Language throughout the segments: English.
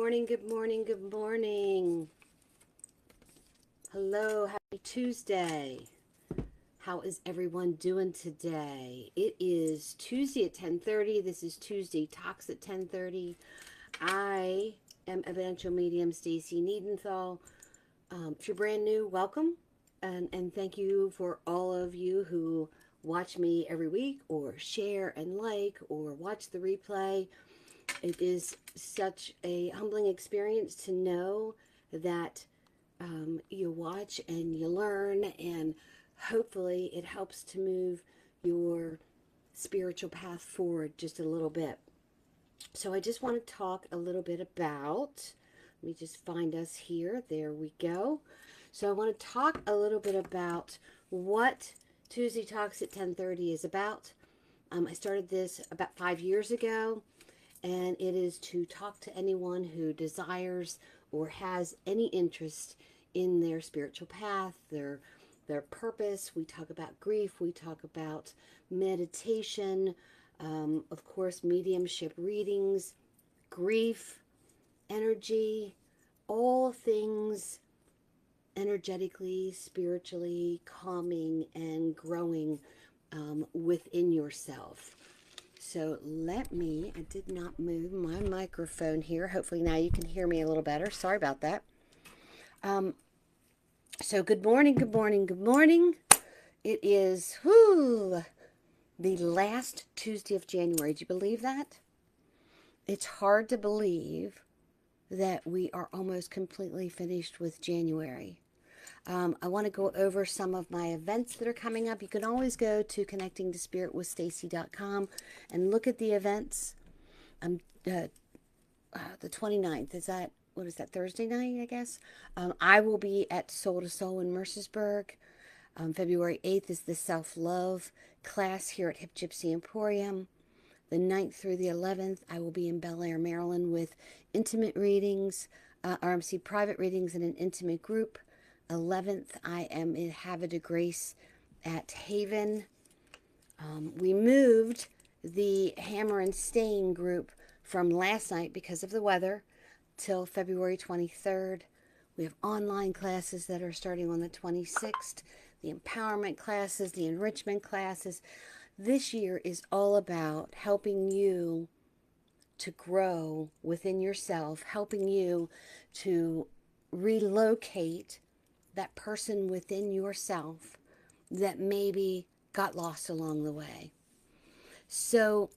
morning, good morning, good morning. Hello, happy Tuesday. How is everyone doing today? It is Tuesday at 10:30. This is Tuesday Talks at 10:30. I am evidential medium Stacy Niedenthal. If you're brand new, welcome. And thank you for all of you who watch me every week or share and like or watch the replay. It is such a humbling experience to know that you watch and you learn, and hopefully it helps to move your spiritual path forward just a little bit. So I just want to talk a little bit about, let me just find us here. There we go. So I want to talk a little bit about what Tuesday Talks at 10:30 is about. I started this about 5 years ago, and it is to talk to anyone who desires or has any interest in their spiritual path, their purpose. We talk about grief, we talk about meditation, of course, mediumship readings, grief, energy, all things energetically, spiritually calming and growing within yourself. So I did not move my microphone here. Hopefully now you can hear me a little better. Sorry about that. So good morning, good morning, good morning. It is the last Tuesday of January. Do you believe that? It's hard to believe that we are almost completely finished with January. I want to go over some of my events that are coming up. You can always go to connectingtospiritwithstacy.com and look at the events. The 29th, what is that, Thursday night, I guess? I will be at Soul to Soul in Mercersburg. February 8th is the Self-Love class here at Hip Gypsy Emporium. The 9th through the 11th, I will be in Bel Air, Maryland with intimate readings, RMC private readings in an intimate group. 11th, I am in Havre de Grace at Haven. We moved the Hammer and Stain group from last night because of the weather till February 23rd. We have online classes that are starting on the 26th, the empowerment classes, the enrichment classes. This year is all about helping you to grow within yourself, helping you to relocate that person within yourself that maybe got lost along the way. So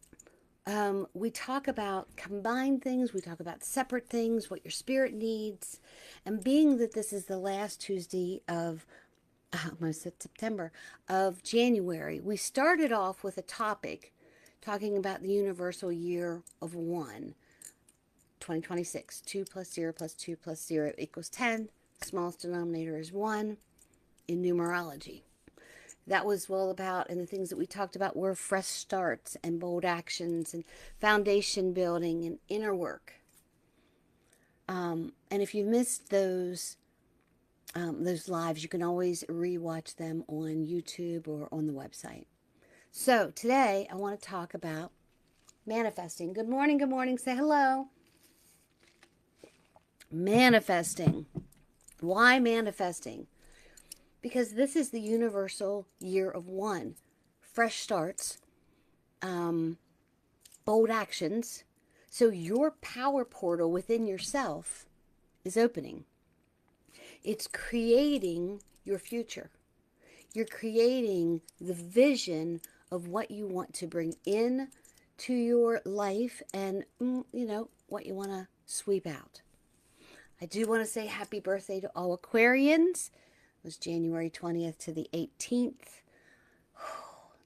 we talk about combined things, we talk about separate things, what your spirit needs, and being that this is the last Tuesday of almost September of January, we started off with a topic talking about the universal year of 1, 2026. 2 plus 0 plus 2 plus 0 equals 10. Smallest denominator is 1 in numerology. That was all about, and the things that we talked about were fresh starts and bold actions and foundation building and inner work. And if you missed those lives, you can always rewatch them on YouTube or on the website. So today I want to talk about manifesting. Good morning, good morning. Say hello. Manifesting. Why manifesting? Because this is the universal year of 1. Fresh starts, bold actions. So your power portal within yourself is opening. It's creating your future. You're creating the vision of what you want to bring in to your life and, what you want to sweep out. I do want to say happy birthday to all Aquarians. It was January 20th to the 18th.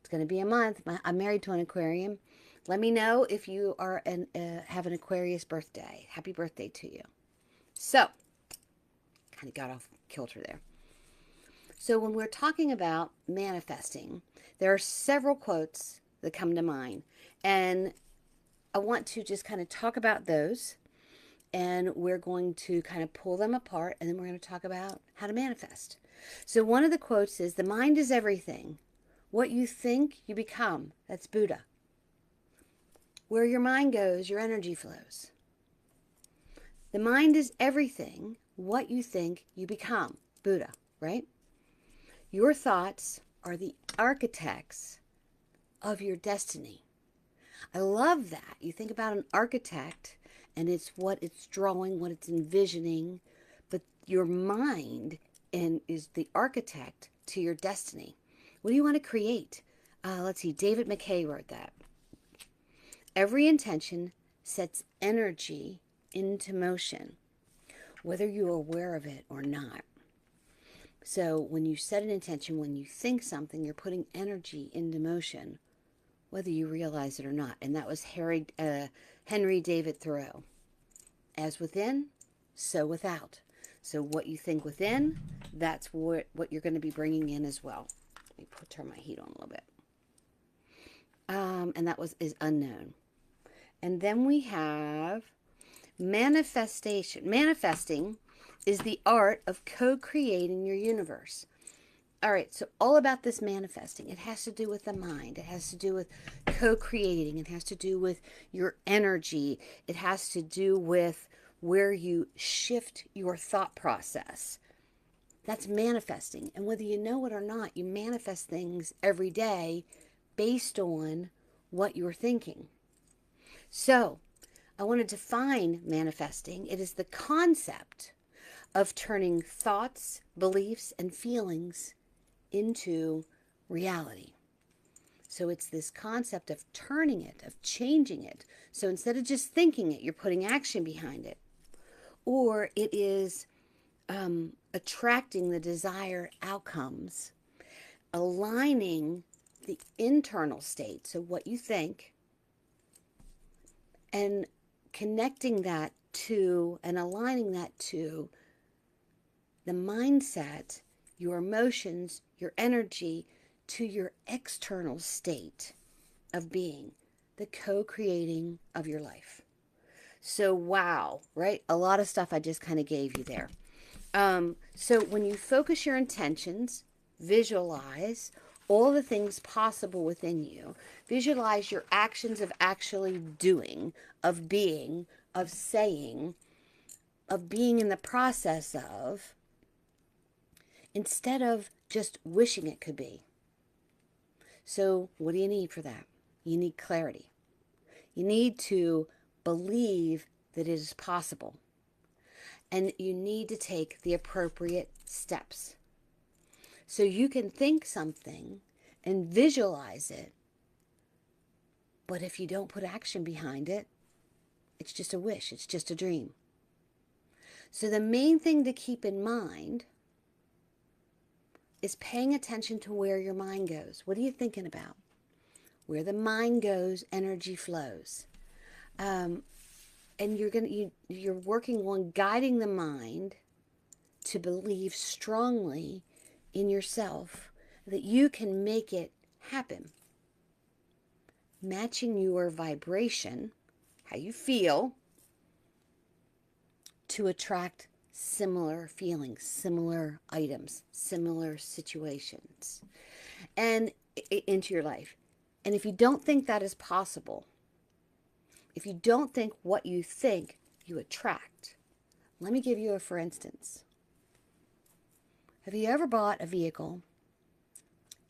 It's going to be a month. I'm married to an Aquarian. Let me know if you are have an Aquarius birthday. Happy birthday to you. So, kind of got off kilter there. So when we're talking about manifesting, there are several quotes that come to mind. And I want to just kind of talk about those. And we're going to kind of pull them apart. And then we're going to talk about how to manifest. So one of the quotes is, the mind is everything. What you think, you become. That's Buddha. Where your mind goes, your energy flows. The mind is everything. What you think, you become. Buddha, right? Your thoughts are the architects of your destiny. I love that. You think about an architect and it's what it's drawing, what it's envisioning, but your mind is the architect to your destiny. What do you want to create? Let's see, David McKay wrote that. Every intention sets energy into motion, whether you're aware of it or not. So when you set an intention, when you think something, you're putting energy into motion, whether you realize it or not. And that was Henry David Thoreau. As within, so without. So what you think within, that's what you're going to be bringing in as well. Let me turn my heat on a little bit. And that is unknown. And then we have manifestation. Manifesting is the art of co-creating your universe. All right, so all about this manifesting. It has to do with the mind. It has to do with co-creating. It has to do with your energy. It has to do with where you shift your thought process. That's manifesting. And whether you know it or not, you manifest things every day based on what you're thinking. So, I want to define manifesting. It is the concept of turning thoughts, beliefs, and feelings into reality. So it's this concept of turning it, of changing it. So instead of just thinking it, you're putting action behind it. Or it is attracting the desired outcomes, aligning the internal state, so what you think, and connecting that to and aligning that to the mindset, your emotions, your energy, to your external state of being, the co-creating of your life. So, wow, right? A lot of stuff I just kind of gave you there. So when you focus your intentions, visualize all the things possible within you. Visualize your actions of actually doing, of being, of saying, of being in the process of, instead of just wishing it could be. So what do you need for that? You need clarity. You need to believe that it is possible. And you need to take the appropriate steps. So you can think something and visualize it, but if you don't put action behind it, it's just a wish, it's just a dream. So the main thing to keep in mind is paying attention to where your mind goes. What are you thinking about? Where the mind goes, energy flows. And you're working on guiding the mind to believe strongly in yourself that you can make it happen. Matching your vibration, how you feel, to attract similar feelings, similar items, similar situations, and into your life. And if you don't think that is possible, if you don't think what you think, you attract. Let me give you a for instance. Have you ever bought a vehicle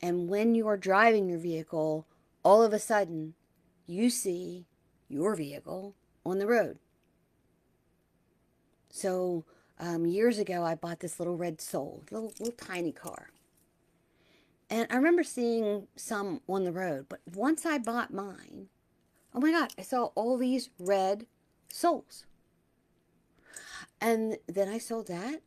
and when you are driving your vehicle, all of a sudden you see your vehicle on the road? So years ago, I bought this little red Soul, little tiny car. And I remember seeing some on the road, but once I bought mine, oh my God, I saw all these red Souls. And then I sold that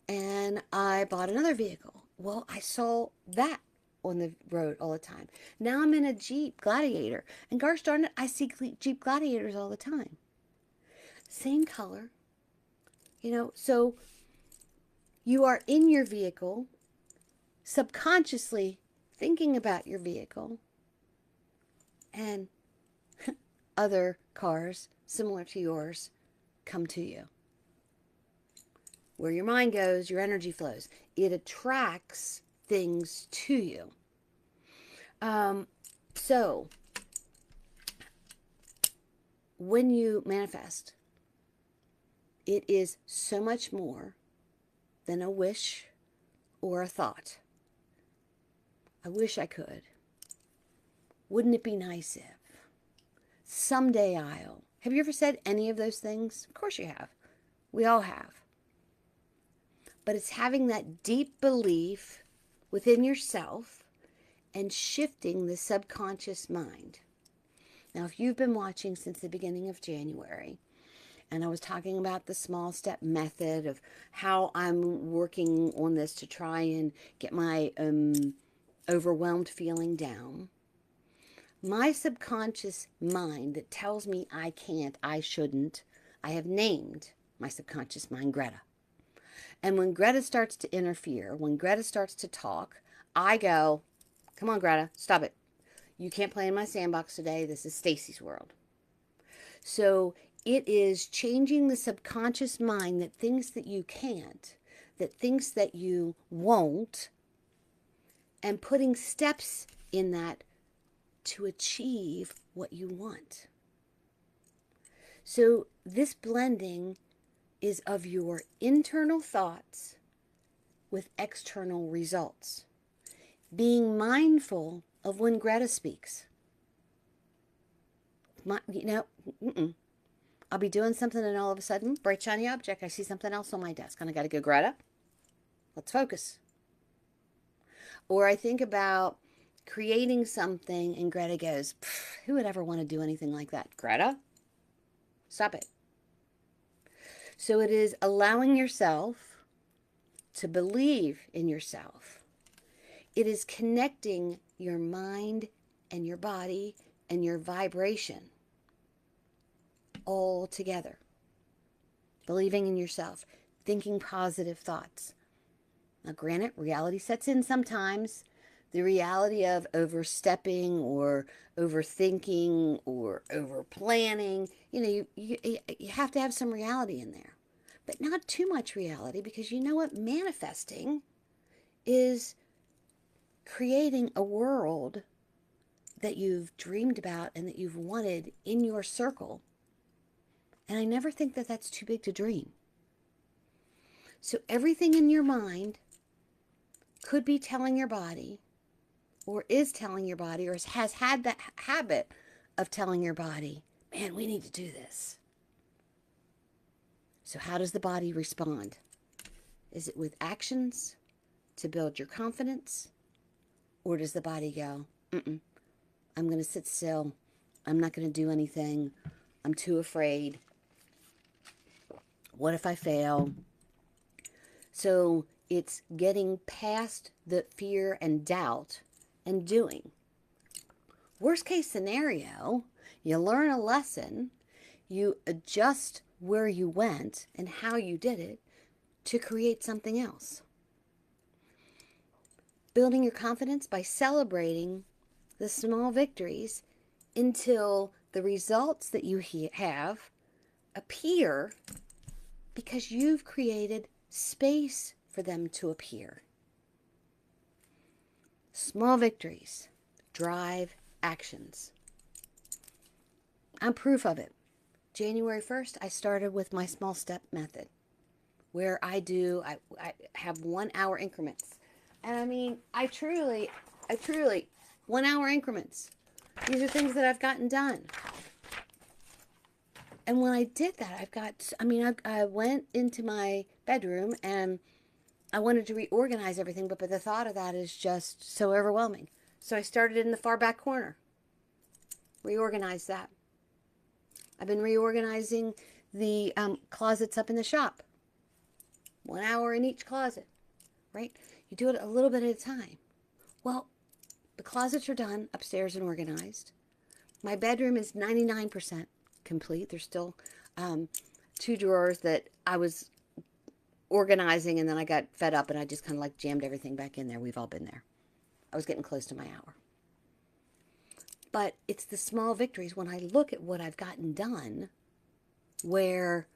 and I bought another vehicle. Well, I saw that on the road all the time. Now I'm in a Jeep Gladiator, and gosh darn it, I see Jeep Gladiators all the time. Same color, so you are in your vehicle, subconsciously thinking about your vehicle, and other cars similar to yours come to you. Where your mind goes, your energy flows. It attracts things to you. So when you manifest, It is so much more than a wish or a thought. I wish I could. Wouldn't it be nice if? Someday I'll. Have you ever said any of those things? Of course you have. We all have. But it's having that deep belief within yourself and shifting the subconscious mind. Now, if you've been watching since the beginning of January, and I was talking about the small step method of how I'm working on this to try and get my overwhelmed feeling down, my subconscious mind that tells me I can't, I shouldn't, I have named my subconscious mind Greta. And when Greta starts to interfere, when Greta starts to talk, I go, come on, Greta, stop it. You can't play in my sandbox today. This is Stacy's world. So it is changing the subconscious mind that thinks that you can't, that thinks that you won't, and putting steps in that to achieve what you want. So this blending is of your internal thoughts with external results. Being mindful of when Greta speaks. I'll be doing something and all of a sudden, bright shiny object, I see something else on my desk and I got to go, Greta, let's focus. Or I think about creating something and Greta goes, who would ever want to do anything like that? Greta, stop it. So it is allowing yourself to believe in yourself. It is connecting your mind and your body and your vibration all together. Believing in yourself, thinking positive thoughts. Now, granted, reality sets in sometimes. The reality of overstepping or overthinking or overplanning, you have to have some reality in there. But not too much reality, because you know what? Manifesting is creating a world that you've dreamed about and that you've wanted in your circle. And I never think that that's too big to dream. So everything in your mind could be telling your body, or is telling your body, or has had that habit of telling your body, man, we need to do this. So how does the body respond? Is it with actions to build your confidence? Or does the body go, I'm going to sit still. I'm not going to do anything. I'm too afraid. What if I fail? So it's getting past the fear and doubt and doing. Worst case scenario, you learn a lesson, you adjust where you went and how you did it to create something else. Building your confidence by celebrating the small victories until the results that you have appear, because you've created space for them to appear. Small victories drive actions. I'm proof of it. January 1st, I started with my small step method, where I have 1 hour increments. And I mean, I truly, 1 hour increments. These are things that I've gotten done. And when I did that, I went into my bedroom and I wanted to reorganize everything, but the thought of that is just so overwhelming. So I started in the far back corner. Reorganized that. I've been reorganizing the closets up in the shop. 1 hour in each closet, right? You do it a little bit at a time. Well, the closets are done upstairs and organized. My bedroom is 99% complete. There's still 2 drawers that I was organizing and then I got fed up and I just kind of like jammed everything back in there. We've all been there. I was getting close to my hour. But it's the small victories when I look at what I've gotten done, where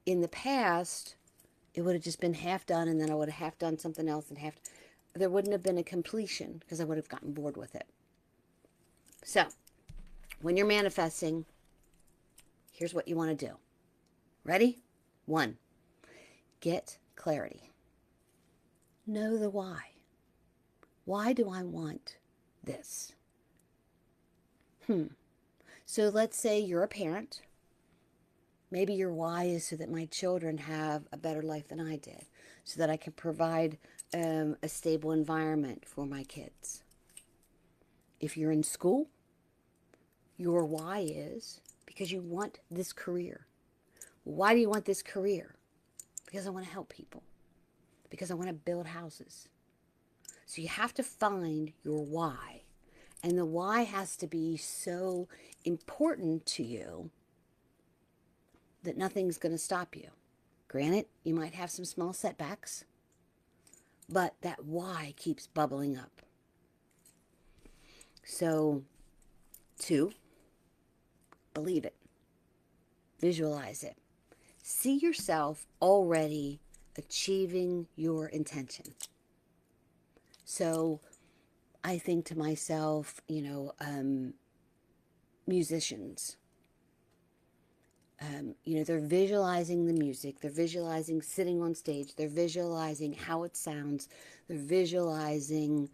in the past it would have just been half done and then I would have half done something else and there wouldn't have been a completion because I would have gotten bored with it. So when you're manifesting, here's what you want to do. Ready? One, get clarity. Know the why. Why do I want this? So let's say you're a parent. Maybe your why is so that my children have a better life than I did, so that I can provide a stable environment for my kids. If you're in school, your why is because you want this career. Why do you want this career? Because I want to help people. Because I want to build houses. So you have to find your why. And the why has to be so important to you that nothing's going to stop you. Granted, you might have some small setbacks, but that why keeps bubbling up. So, 2, believe it. Visualize it. See yourself already achieving your intention. So, I think to myself, musicians, they're visualizing the music, they're visualizing sitting on stage, they're visualizing how it sounds, they're visualizing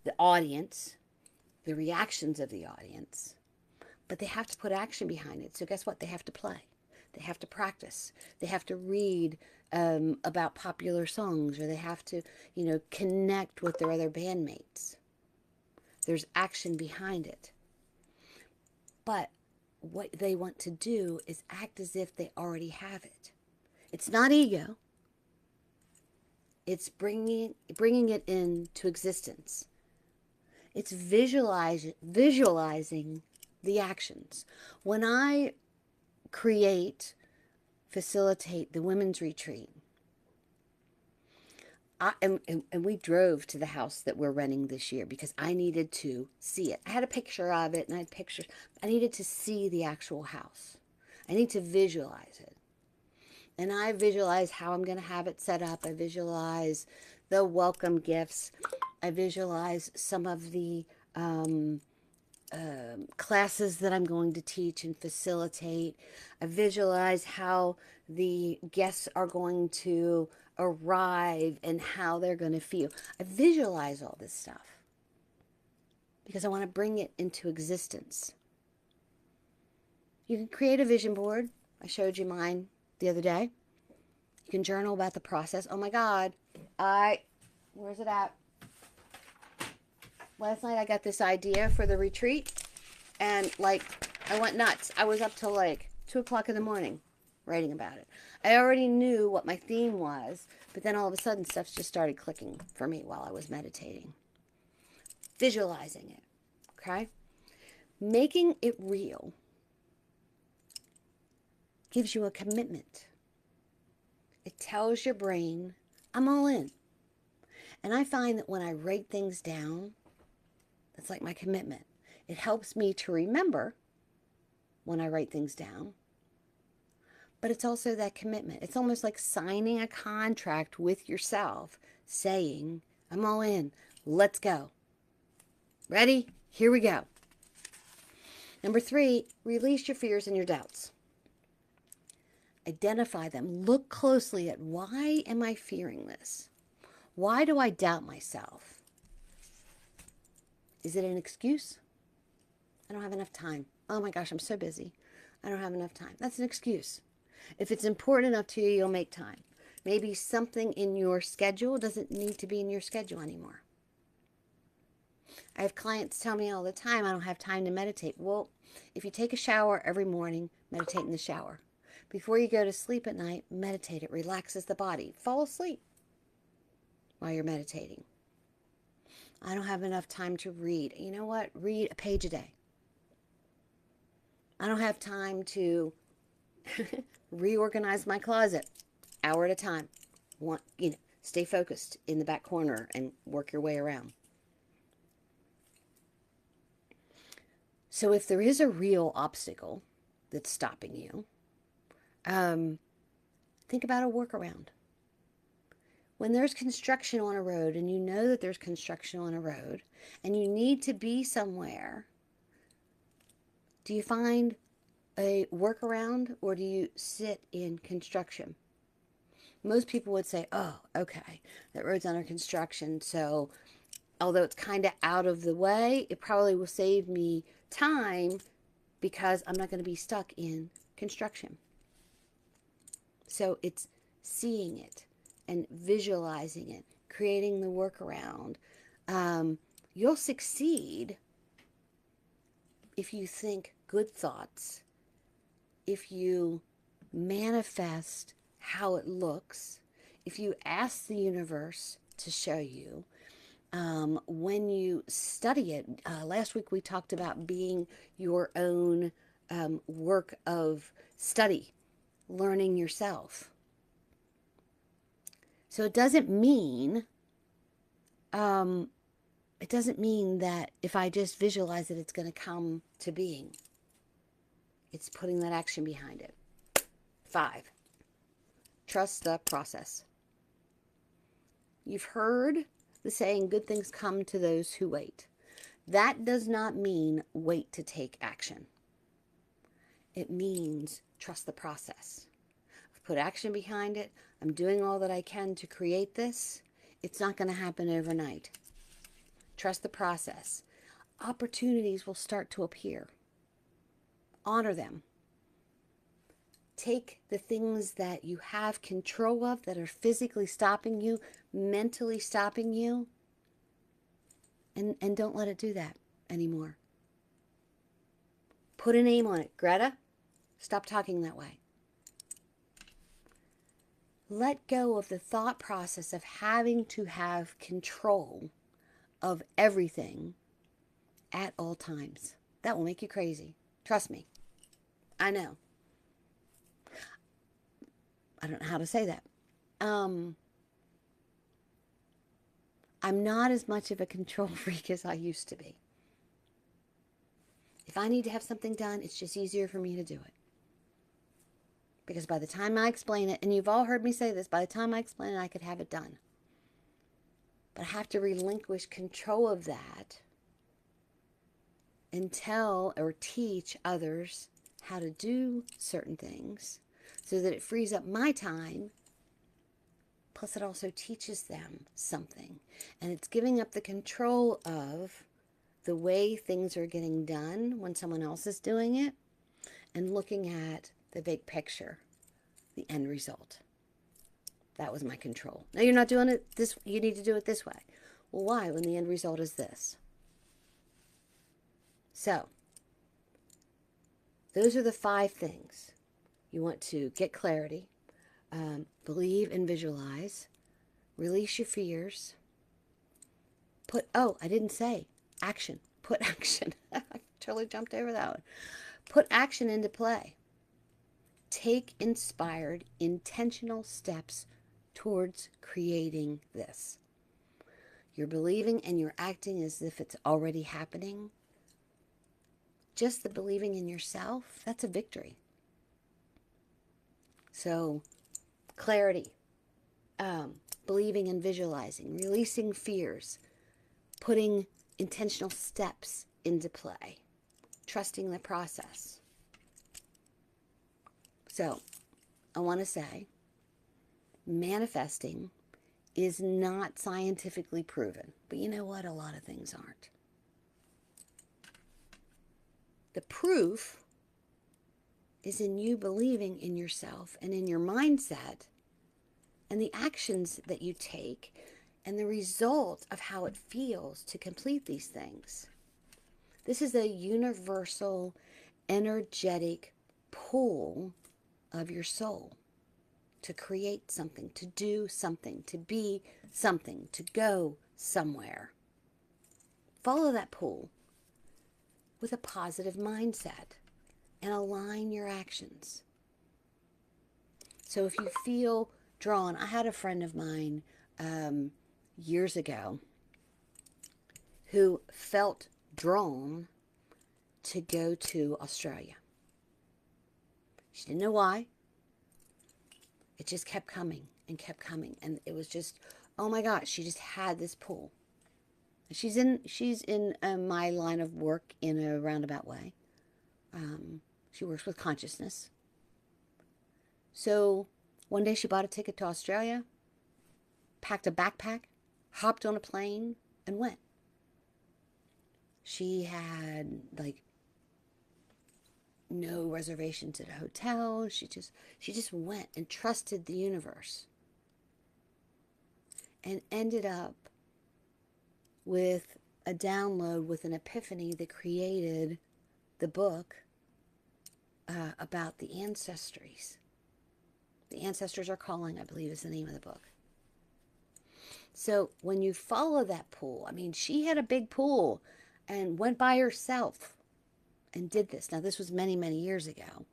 the audience, the reactions of the audience, but they have to put action behind it. So guess what? They have to play. They have to practice. They have to read about popular songs, or they have to, connect with their other bandmates. There's action behind it. But what they want to do is act as if they already have it. It's not ego. It's bringing it into existence. It's visualizing the actions. When I facilitate the women's retreat, and we drove to the house that we're renting this year because I needed to see it. I had a picture of it and I had pictures. I needed to see the actual house. I need to visualize it. And I visualize how I'm going to have it set up. I visualize the welcome gifts. I visualize some of the classes that I'm going to teach and facilitate. I visualize how the guests are going to arrive and how they're going to feel. I visualize all this stuff because I want to bring it into existence. You can create a vision board. I showed you mine the other day. You can journal about the process. Oh my God, where's it at? Last night I got this idea for the retreat and I went nuts. I was up till 2 o'clock in the morning writing about it. I already knew what my theme was, but then all of a sudden stuff just started clicking for me while I was meditating. Visualizing it, okay? Making it real gives you a commitment. It tells your brain, I'm all in. And I find that when I write things down, that's like my commitment. It helps me to remember when I write things down. But it's also that commitment. It's almost like signing a contract with yourself, saying, I'm all in. Let's go. Ready? Here we go. Number 3, release your fears and your doubts. Identify them. Look closely at, why am I fearing this? Why do I doubt myself? Is it an excuse? I don't have enough time. Oh my gosh, I'm so busy. I don't have enough time. That's an excuse. If it's important enough to you, you'll make time. Maybe something in your schedule doesn't need to be in your schedule anymore. I have clients tell me all the time, I don't have time to meditate. Well, if you take a shower every morning, meditate in the shower. Before you go to sleep at night, meditate. It relaxes the body. Fall asleep while you're meditating. I don't have enough time to read. You know what? Read a page a day. I don't have time to reorganize my closet. Hour at a time. Stay focused in the back corner and work your way around. So if there is a real obstacle that's stopping you, think about a workaround. When there's construction on a road and you know that there's construction on a road and you need to be somewhere, do you find a workaround or do you sit in construction? Most people would say, oh, okay, that road's under construction. So although it's kind of out of the way, it probably will save me time because I'm not going to be stuck in construction. So it's seeing it and visualizing it, creating the workaround. You'll succeed if you think good thoughts, if you manifest how it looks, if you ask the universe to show you, when you study it. Last week we talked about being your own work of study, learning yourself. So it doesn't mean that if I just visualize it, it's going to come to being. It's putting that action behind it. 5, trust the process. You've heard the saying, good things come to those who wait. That does not mean wait to take action. It means trust the process. I've put action behind it. I'm doing all that I can to create this. It's not going to happen overnight. Trust the process. Opportunities will start to appear. Honor them. Take the things that you have control of that are physically stopping you, mentally stopping you, and don't let it do that anymore. Put a name on it. Greta, stop talking that way. Let go of the thought process of having to have control of everything at all times. That will make you crazy. Trust me. I know. I don't know how to say that. I'm not as much of a control freak as I used to be. If I need to have something done, it's just easier for me to do it. Because by the time I explain it, and you've all heard me say this, by the time I explain it, I could have it done. But I have to relinquish control of that and tell or teach others how to do certain things so that it frees up my time. Plus, it also teaches them something. And it's giving up the control of the way things are getting done when someone else is doing it and looking at the big picture, the end result. That was my control. Now, you're not doing it this, you need to do it this way. Well, why when the end result is this? So, those are the 5 things. You want to get clarity, believe and visualize, release your fears, I didn't say action. Put action. I totally jumped over that one. Put action into play. Take inspired, intentional steps towards creating this. You're believing and you're acting as if it's already happening. Just the believing in yourself, that's a victory. So, clarity, believing and visualizing, releasing fears, putting intentional steps into play, trusting the process. So, I want to say, manifesting is not scientifically proven. But you know what? A lot of things aren't. The proof is in you believing in yourself and in your mindset and the actions that you take and the result of how it feels to complete these things. This is a universal, energetic pull of your soul to create something, to do something, to be something, to go somewhere. Follow that pull with a positive mindset and align your actions. So if you feel drawn, I had a friend of mine years ago who felt drawn to go to Australia. She didn't know why. It just kept coming and kept coming. And it was just, oh my gosh, she just had this pull. She's in my line of work in a roundabout way. She works with consciousness. So One day she bought a ticket to Australia, packed a backpack, hopped on a plane, and went. She had like no reservations at a hotel. She just went and trusted the universe and ended up with a download, with an epiphany that created the book about the ancestries. The Ancestors Are Calling, I believe, is the name of the book. So when you follow that pool, I mean, she had a big pool and went by herself and did this. Now, this was many, many years ago.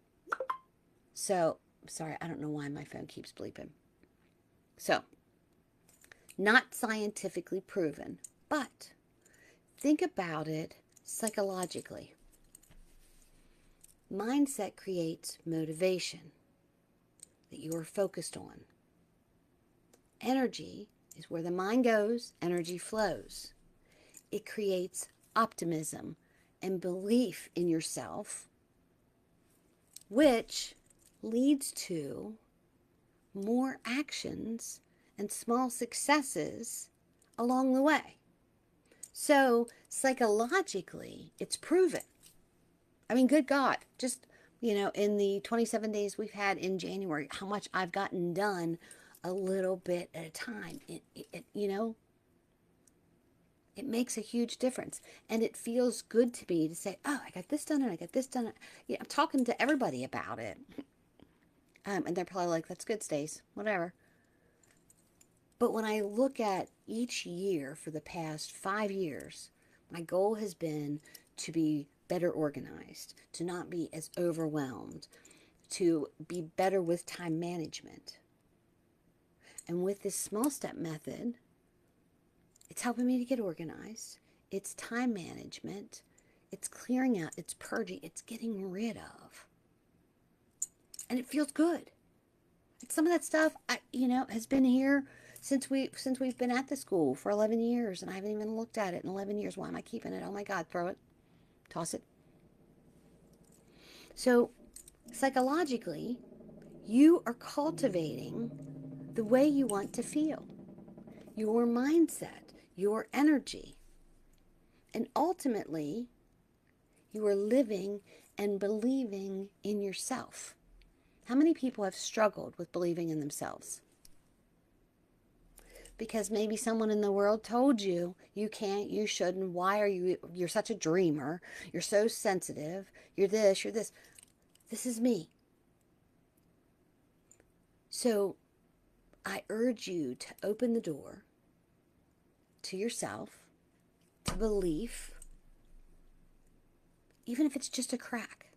So, sorry, I don't know why my phone keeps bleeping. So, not scientifically proven, but think about it psychologically. Mindset creates motivation that you are focused on. Energy is where the mind goes, energy flows. It creates optimism and belief in yourself, which leads to more actions and small successes along the way. So psychologically, it's proven. I mean, good God, just, in the 27 days we've had in January, how much I've gotten done a little bit at a time. It makes a huge difference. And it feels good to me to say, oh, I got this done and I got this done. I'm talking to everybody about it. And they're probably like, that's good, Stace, whatever. But when I look at each year for the past 5 years, my goal has been to be better organized, to not be as overwhelmed, to be better with time management. And with this small step method, it's helping me to get organized. It's time management. It's clearing out. It's purging. It's getting rid of. And it feels good. And some of that stuff, has been here since we've been at the school for 11 years, and I haven't even looked at it in 11 years. Why am I keeping it? Oh my God, throw it, toss it. So psychologically, you are cultivating the way you want to feel, your mindset, your energy. And ultimately, you are living and believing in yourself. How many people have struggled with believing in themselves? Because maybe someone in the world told you, you can't, you shouldn't, why are you're such a dreamer, you're so sensitive, you're this, you're this. This is me. So I urge you to open the door to yourself, to belief, even if it's just a crack,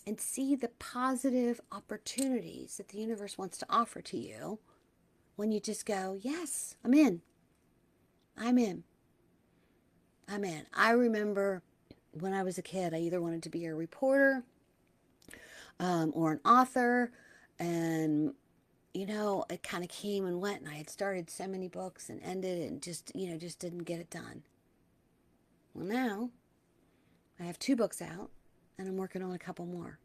and see the positive opportunities that the universe wants to offer to you when you just go, yes, I'm in. I'm in. I'm in. I remember when I was a kid, I either wanted to be a reporter or an author, and it kind of came and went, and I had started so many books and ended and just didn't get it done. Well, now I have 2 books out and I'm working on a couple more.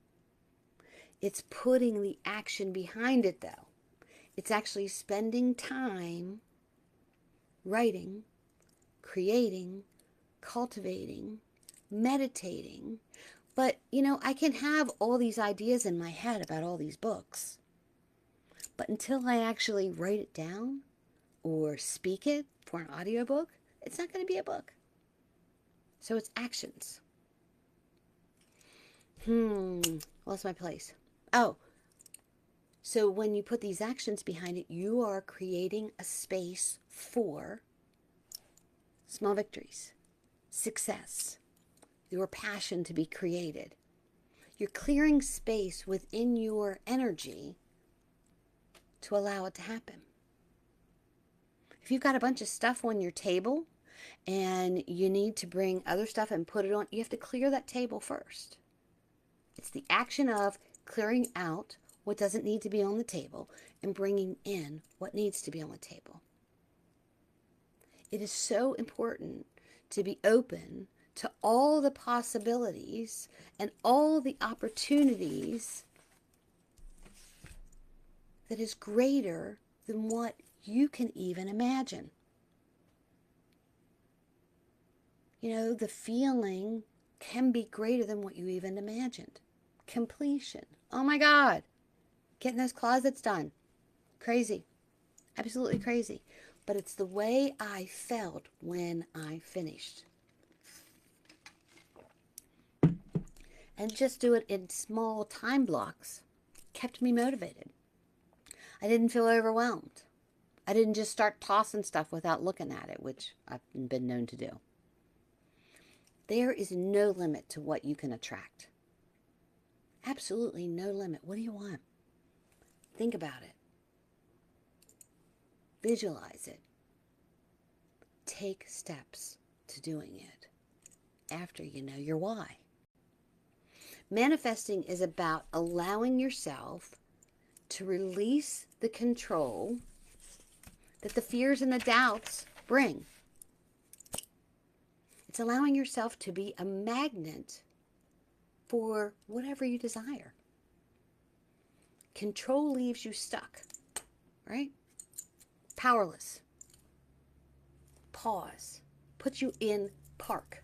It's putting the action behind it, though. It's actually spending time writing, creating, cultivating, meditating. But, I can have all these ideas in my head about all these books. But until I actually write it down or speak it for an audiobook, it's not going to be a book. So it's actions. Lost my place. Oh, so when you put these actions behind it, you are creating a space for small victories, success, your passion to be created. You're clearing space within your energy to allow it to happen. If you've got a bunch of stuff on your table and you need to bring other stuff and put it on, you have to clear that table first. It's the action of clearing out what doesn't need to be on the table and bringing in what needs to be on the table. It is so important to be open to all the possibilities and all the opportunities that is greater than what you can even imagine. You know, the feeling can be greater than what you even imagined. Completion. Oh my God. Getting those closets done. Crazy. Absolutely crazy. But it's the way I felt when I finished. And just do it in small time blocks kept me motivated. I didn't feel overwhelmed. I didn't just start tossing stuff without looking at it, which I've been known to do. There is no limit to what you can attract. Absolutely no limit. What do you want? Think about it. Visualize it. Take steps to doing it after you know your why. Manifesting is about allowing yourself to release the control that the fears and the doubts bring. It's allowing yourself to be a magnet for whatever you desire. Control leaves you stuck, right? Powerless. Pause. Puts you in park.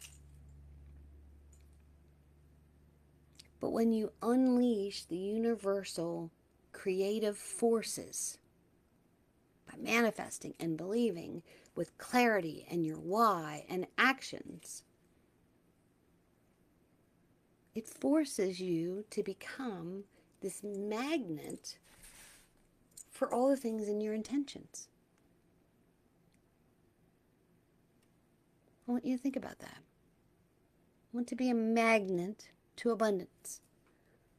But when you unleash the universal creative forces by manifesting and believing with clarity and your why and actions, it forces you to become this magnet for all the things in your intentions. I want you to think about that. I want to be a magnet to abundance.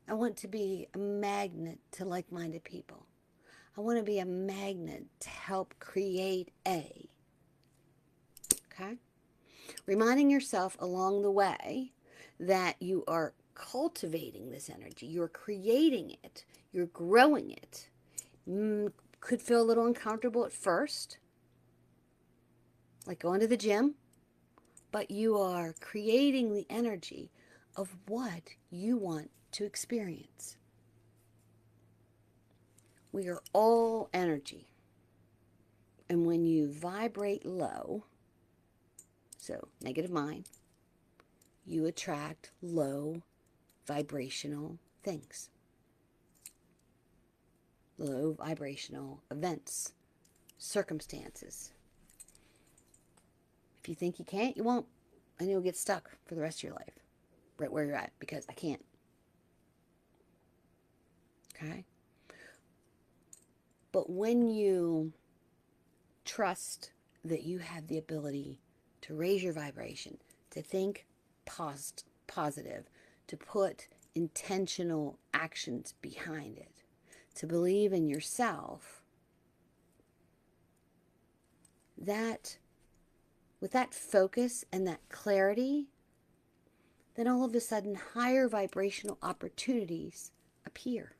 I want to be a magnet to like-minded people. I want to be a magnet to help create a. Okay? Reminding yourself along the way that you are cultivating this energy. You're creating it. You're growing it. Could feel a little uncomfortable at first, like going to the gym, but you are creating the energy of what you want to experience. We are all energy. And when you vibrate low, so negative mind, you attract low vibrational things. Low vibrational events, circumstances. If you think you can't, you won't. And you'll get stuck for the rest of your life, right where you're at, because I can't. Okay? But when you trust that you have the ability to raise your vibration, to think positive, to put intentional actions behind it, to believe in yourself, that with that focus and that clarity, then all of a sudden higher vibrational opportunities appear.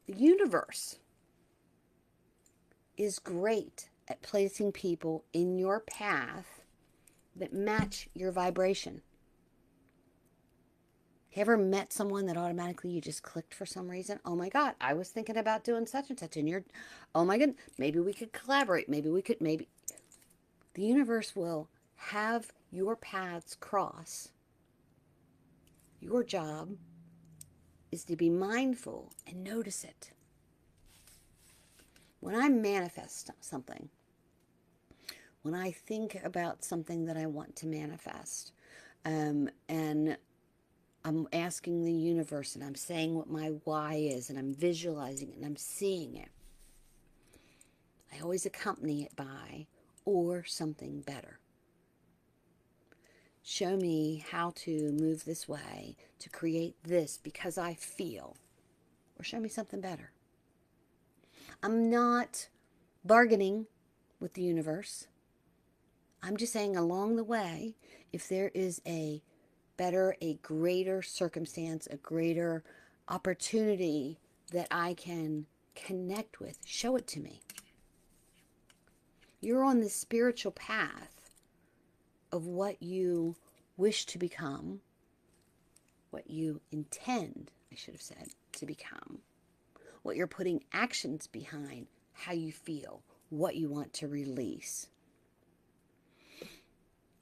The universe is great at placing people in your path that match your vibration. Have you ever met someone that automatically you just clicked for some reason? Oh my God, I was thinking about doing such and such, and you're, oh my goodness, maybe we could collaborate. Maybe. The universe will have your paths cross. Your job is to be mindful and notice it. When I manifest something, when I think about something that I want to manifest, and I'm asking the universe and I'm saying what my why is and I'm visualizing it and I'm seeing it, I always accompany it by, or something better. Show me how to move this way, to create this because I feel, or show me something better. I'm not bargaining with the universe. I'm just saying along the way, if there is a better, a greater circumstance, a greater opportunity that I can connect with, show it to me. You're on this spiritual path of what you wish to become, what you intend, I should have said, to become, what you're putting actions behind, how you feel, what you want to release.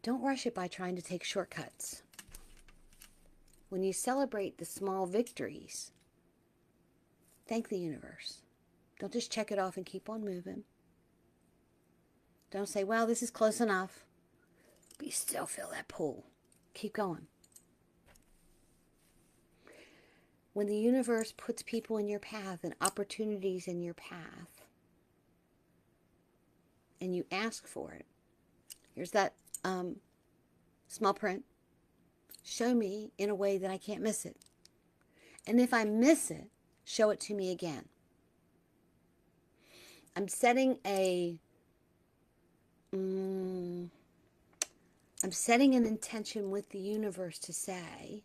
Don't rush it by trying to take shortcuts. When you celebrate the small victories, thank the universe. Don't just check it off and keep on moving. Don't say, well, this is close enough. But you still feel that pull. Keep going. When the universe puts people in your path and opportunities in your path, and you ask for it, here's that small print. Show me in a way that I can't miss it. And if I miss it, show it to me again. I'm setting an intention with the universe to say,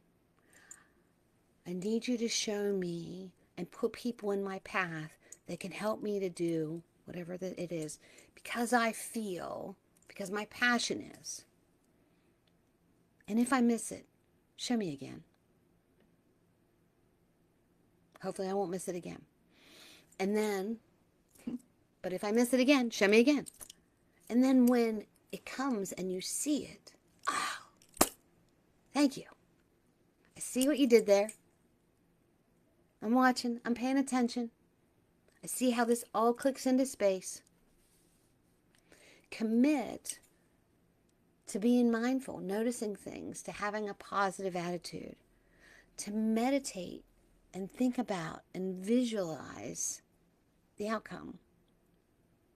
I need you to show me and put people in my path that can help me to do whatever that it is, because I feel, because my passion is. And if I miss it, show me again. Hopefully I won't miss it again. And then, but if I miss it again, show me again. And then when it comes and you see it, oh, thank you. I see what you did there. I'm watching. I'm paying attention. I see how this all clicks into space. Commit to being mindful, noticing things, to having a positive attitude, to meditate and think about and visualize the outcome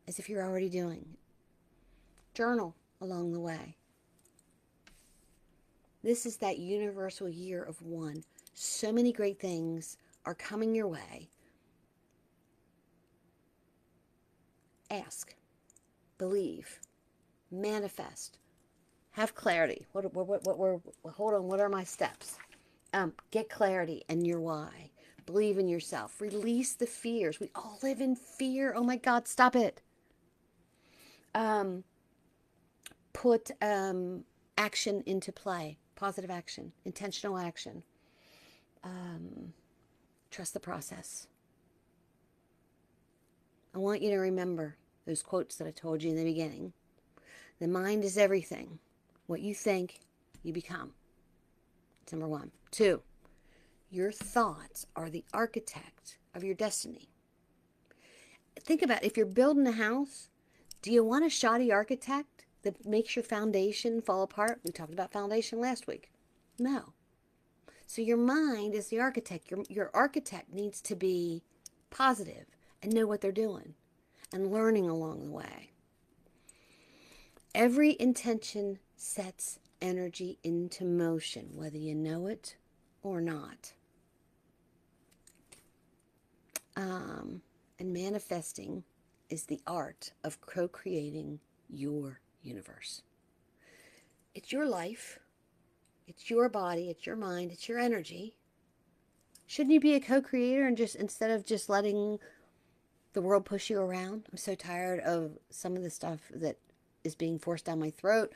as if you're already doing it. Journal along the way. This is that universal year of one. So many great things are coming your way. Ask, believe, manifest, have clarity. Hold on, what are my steps? Get clarity and your why. Believe in yourself. Release the fears. We all live in fear. Oh my God, stop it. Put action into play. Positive action. Intentional action. Trust the process. I want you to remember those quotes that I told you in the beginning. The mind is everything. What you think, you become. That's number one. 2, your thoughts are the architect of your destiny. Think about it. If you're building a house, do you want a shoddy architect that makes your foundation fall apart? We talked about foundation last week. No. So your mind is the architect. Your architect needs to be positive and know what they're doing and learning along the way. Every intention sets energy into motion, whether you know it or not. And manifesting is the art of co-creating your universe. It's your life. It's your body. It's your mind. It's your energy. Shouldn't you be a co-creator and just, instead of just letting the world push you around? I'm so tired of some of the stuff that is being forced down my throat.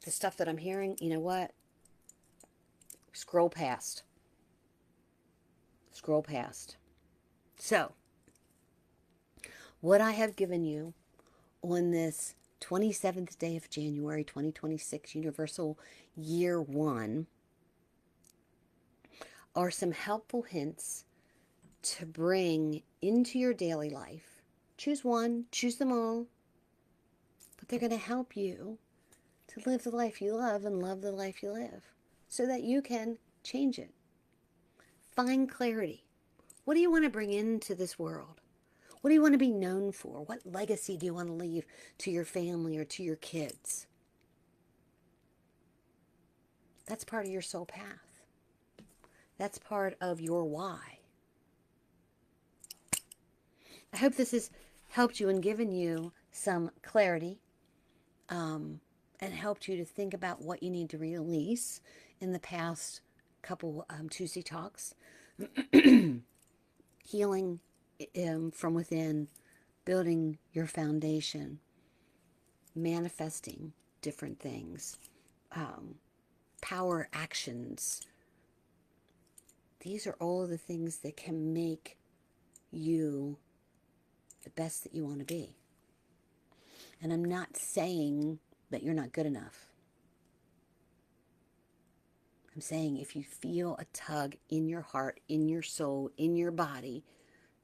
The stuff that I'm hearing, you know what? Scroll past. Scroll past. So, what I have given you on this 27th day of January 2026 Universal Year 1 are some helpful hints to bring into your daily life. Choose one, choose them all, but they're going to help you to live the life you love and love the life you live so that you can change it. Find clarity. What do you want to bring into this world? What do you want to be known for? What legacy do you want to leave to your family or to your kids? That's part of your soul path. That's part of your why. I hope this has helped you and given you some clarity and helped you to think about what you need to release in the past couple Tuesday talks. Healing from within, building your foundation, manifesting different things, power actions. These are all of the things that can make you the best that you want to be. And I'm not saying that you're not good enough. I'm saying if you feel a tug in your heart, in your soul, in your body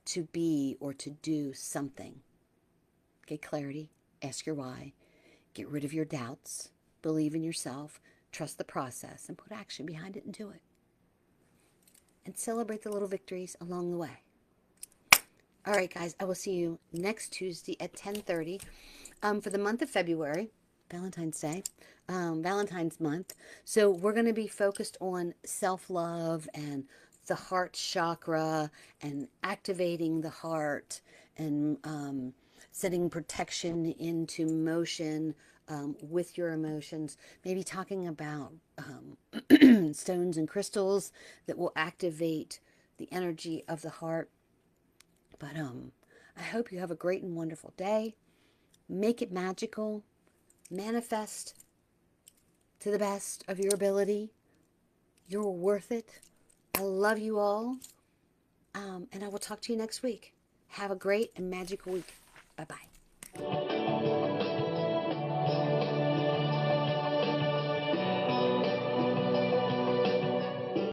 to be or to do something, get clarity, ask your why, get rid of your doubts, believe in yourself, trust the process, and put action behind it and do it. And celebrate the little victories along the way. All right, guys, I will see you next Tuesday at 10:30 for the month of February, Valentine's Day, Valentine's month. So we're going to be focused on self-love and the heart chakra and activating the heart and setting protection into motion with your emotions. Maybe talking about stones and crystals that will activate the energy of the heart. But I hope you have a great and wonderful day. Make it magical. Manifest to the best of your ability. You're worth it. I love you all. And I will talk to you next week. Have a great and magical week. Bye-bye.